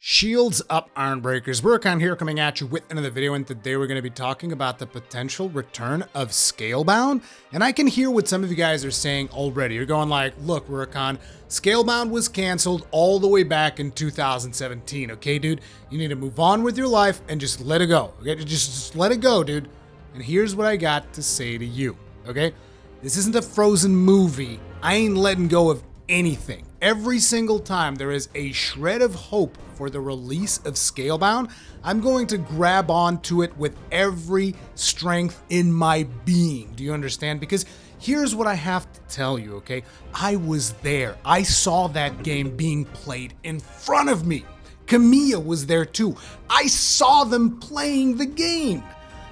Shields up, Ironbreakers. Burkan here coming at you with another video, and today we're going to be talking about the potential return of Scalebound. And I can hear what some of you guys are saying already. You're going like, look, Burkan, Scalebound was canceled all the way back in 2017. Okay, dude, you need to move on with your life and just let it go. Okay, just let it go, dude. And here's what I got to say to you. Okay, this isn't a Frozen movie. I ain't letting go of anything. Every single time there is a shred of hope for the release of Scalebound, I'm going to grab onto it with every strength in my being. Do you understand? Because here's what I have to tell you, okay? I was there. I saw that game being played in front of me. Kamiya was there too. I saw them playing the game.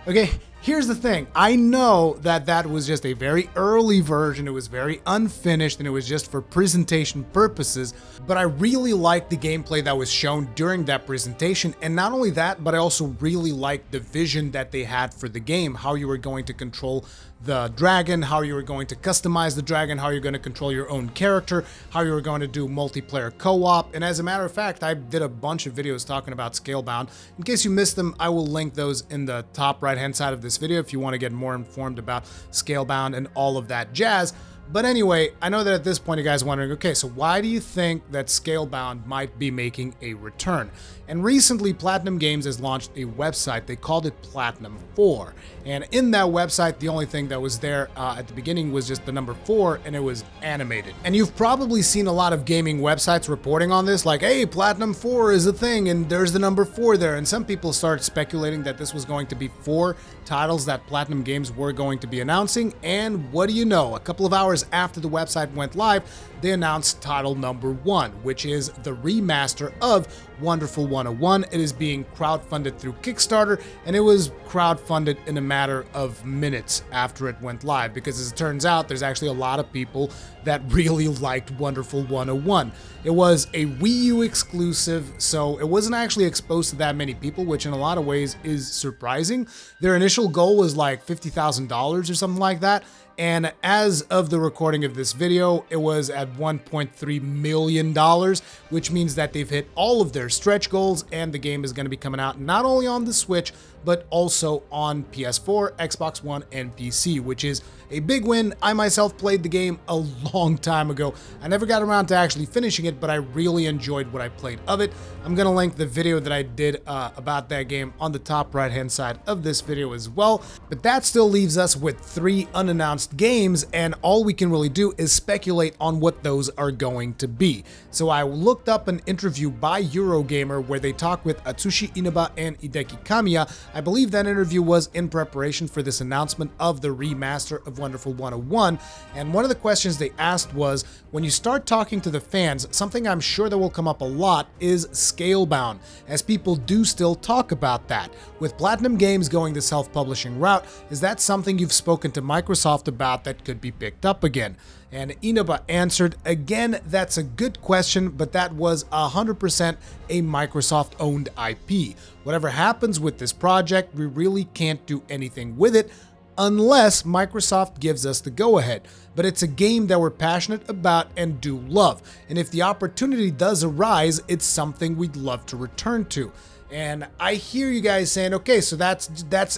Okay, here's the thing. I know that that was just a very early version. It was very unfinished and it was just for presentation purposes. But I really liked the gameplay that was shown during that presentation. And not only that, but I also really liked the vision that they had for the game, how you were going to control the dragon, how you were going to customize the dragon, how you're going to control your own character, how you were going to do multiplayer co-op. And as a matter of fact, I did a bunch of videos talking about Scalebound. In case you missed them, I will link those in the top right hand side of this video if you want to get more informed about Scalebound and all of that jazz. But anyway, I know that at this point you guys are wondering, okay, so why do you think that Scalebound might be making a return? And recently, Platinum Games has launched a website. They called it Platinum 4. And in that website, the only thing that was there at the beginning was just the number 4, and it was animated. And you've probably seen a lot of gaming websites reporting on this, like, hey, Platinum 4 is a thing, and there's the number 4 there. And some people started speculating that this was going to be 4 titles that Platinum Games were going to be announcing. And what do you know? A couple of hours after the website went live, they announced title number 1, which is the remaster of Wonderful 101. It is being crowdfunded through Kickstarter, and it was crowdfunded in a matter of minutes after it went live, because as it turns out, there's actually a lot of people that really liked Wonderful 101. It was a Wii U exclusive, so it wasn't actually exposed to that many people, which in a lot of ways is surprising. Their initial goal was like $50,000 or something like that. And as of the recording of this video, it was at $1.3 million, which means that they've hit all of their stretch goals, and the game is going to be coming out not only on the Switch, but also on PS4, Xbox One, and PC, which is a big win. I myself played the game a long time ago. I never got around to actually finishing it, but I really enjoyed what I played of it. I'm going to link the video that I did about that game on the top right-hand side of this video as well. But that still leaves us with 3 unannounced games, and all we can really do is speculate on what those are going to be. So I looked up an interview by Eurogamer where they talked with Atsushi Inaba and Hideki Kamiya. I believe that interview was in preparation for this announcement of the remaster of Wonderful 101, and one of the questions they asked was, when you start talking to the fans, something I'm sure that will come up a lot is Scalebound, as people do still talk about that. With Platinum Games going the self-publishing route, is that something you've spoken to Microsoft about that could be picked up again? And Inaba answered, again, that's a good question, but that was 100% a Microsoft-owned IP. Whatever happens with this project, we really can't do anything with it unless Microsoft gives us the go-ahead. But it's a game that we're passionate about and do love. And if the opportunity does arise, it's something we'd love to return to. And I hear you guys saying, okay, so that's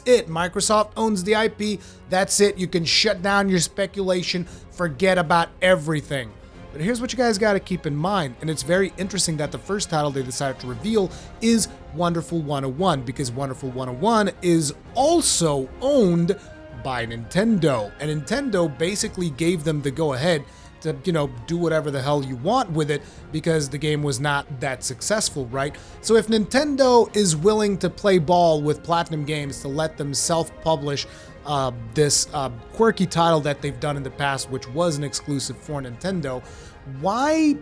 it. Microsoft owns the IP. That's it. You can shut down your speculation. Forget about everything. But here's what you guys got to keep in mind. And it's very interesting that the first title they decided to reveal is Wonderful 101, because Wonderful 101 is also owned by Nintendo. And Nintendo basically gave them the go-ahead to, do whatever the hell you want with it, because the game was not that successful, right? So if Nintendo is willing to play ball with Platinum Games to let them self-publish this quirky title that they've done in the past, which was an exclusive for Nintendo, why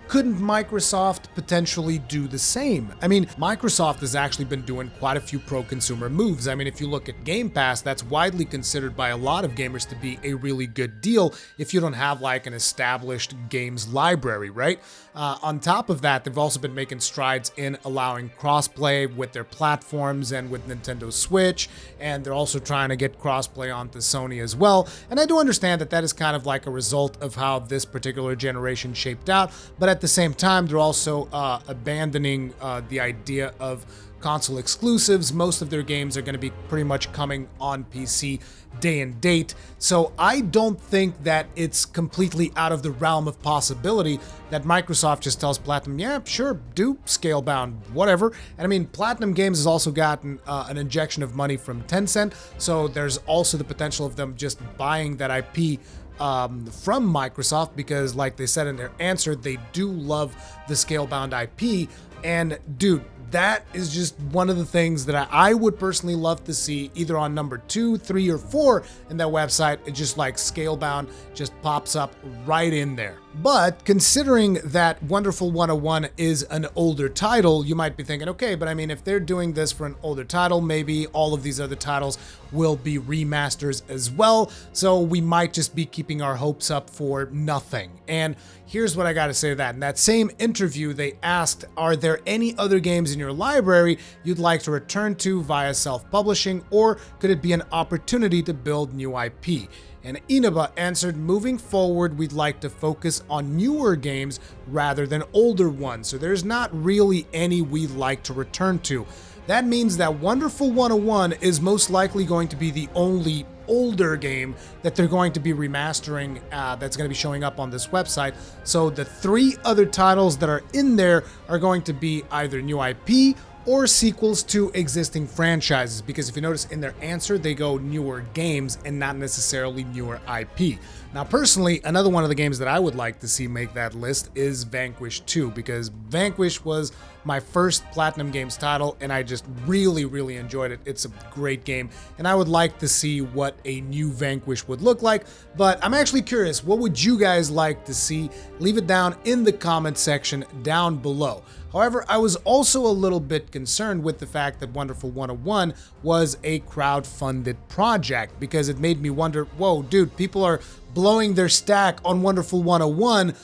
couldn't Microsoft potentially do the same? I mean, Microsoft has actually been doing quite a few pro-consumer moves. I mean, if you look at Game Pass, that's widely considered by a lot of gamers to be a really good deal if you don't have like an established games library, right? On top of that, they've also been making strides in allowing crossplay with their platforms and with Nintendo Switch, and they're also trying to get crossplay onto Sony as well. And I do understand that that is kind of like a result of how this particular generation shaped out, but at the same time, they're also abandoning the idea of console exclusives. Most of their games are going to be pretty much coming on PC day and date. So I don't think that it's completely out of the realm of possibility that Microsoft just tells Platinum, yeah, sure, do Scalebound, whatever. And I mean, Platinum Games has also gotten an injection of money from Tencent. So there's also the potential of them just buying that IP from Microsoft, because like they said in their answer, they do love the Scalebound IP. And dude, that is just one of the things that I would personally love to see either on number 2, 3, or 4 in that website. It just like Scalebound just pops up right in there. But considering that Wonderful 101 is an older title, you might be thinking, okay, but I mean, if they're doing this for an older title, maybe all of these other titles will be remasters as well. So we might just be keeping our hopes up for nothing. And here's what I got to say to that. In that same interview, they asked, are there any other games in your library you'd like to return to via self-publishing, or could it be an opportunity to build new IP? And Inaba answered, moving forward, we'd like to focus on newer games rather than older ones. So there's not really any we'd like to return to. That means that Wonderful 101 is most likely going to be the only older game that they're going to be remastering that's going to be showing up on this website. So the 3 other titles that are in there are going to be either new IP or sequels to existing franchises, because if you notice in their answer, they go newer games and not necessarily newer IP. Now, personally, another one of the games that I would like to see make that list is Vanquish 2, because Vanquish was my first Platinum Games title, and I just really, really enjoyed it. It's a great game, and I would like to see what a new Vanquish would look like, but I'm actually curious, what would you guys like to see? Leave it down in the comment section down below. However, I was also a little bit concerned with the fact that Wonderful 101 was a crowd-funded project, because it made me wonder, whoa, dude, people are blowing their stack on Wonderful 101.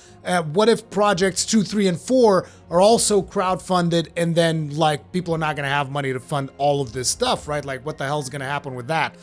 What if projects 2, 3, and 4 are also crowd-funded, and then like people are not going to have money to fund all of this stuff, right? Like what the hell is going to happen with that?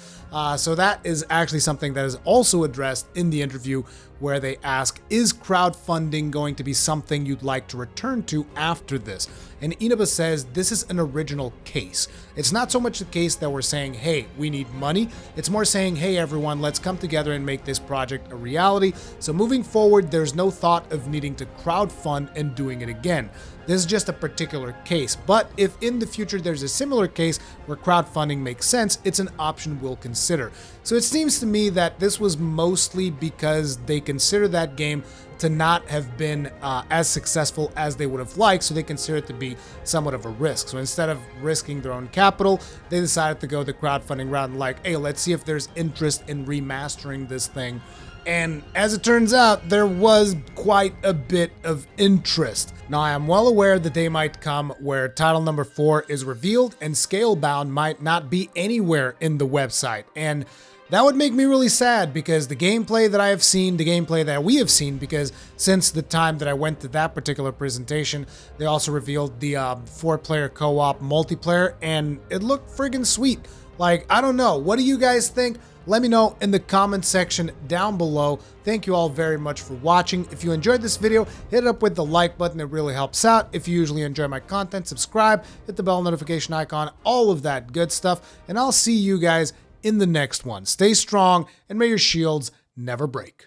So that is actually something that is also addressed in the interview, where they ask, is crowdfunding going to be something you'd like to return to after this? And Inaba says this is an original case. It's not so much the case that we're saying, hey, we need money. It's more saying, hey, everyone, let's come together and make this project a reality. So moving forward, there's no thought of needing to crowdfund and doing it again. This is just a particular case, but if in the future there's a similar case where crowdfunding makes sense, it's an option we'll consider. So it seems to me that this was mostly because they consider that game to not have been as successful as they would have liked, so they consider it to be somewhat of a risk. So instead of risking their own capital, they decided to go the crowdfunding route and like, hey, let's see if there's interest in remastering this thing. And as it turns out, there was quite a bit of interest. Now, I am well aware the day might come where title number 4 is revealed and Scalebound might not be anywhere in the website. And that would make me really sad, because the gameplay that I have seen, the gameplay that we have seen, because since the time that I went to that particular presentation, they also revealed the 4-player co-op multiplayer, and it looked friggin' sweet. Like, I don't know. What do you guys think? Let me know in the comment section down below. Thank you all very much for watching. If you enjoyed this video, hit it up with the like button. It really helps out. If you usually enjoy my content, subscribe, hit the bell notification icon, all of that good stuff. And I'll see you guys in the next one. Stay strong, and may your shields never break.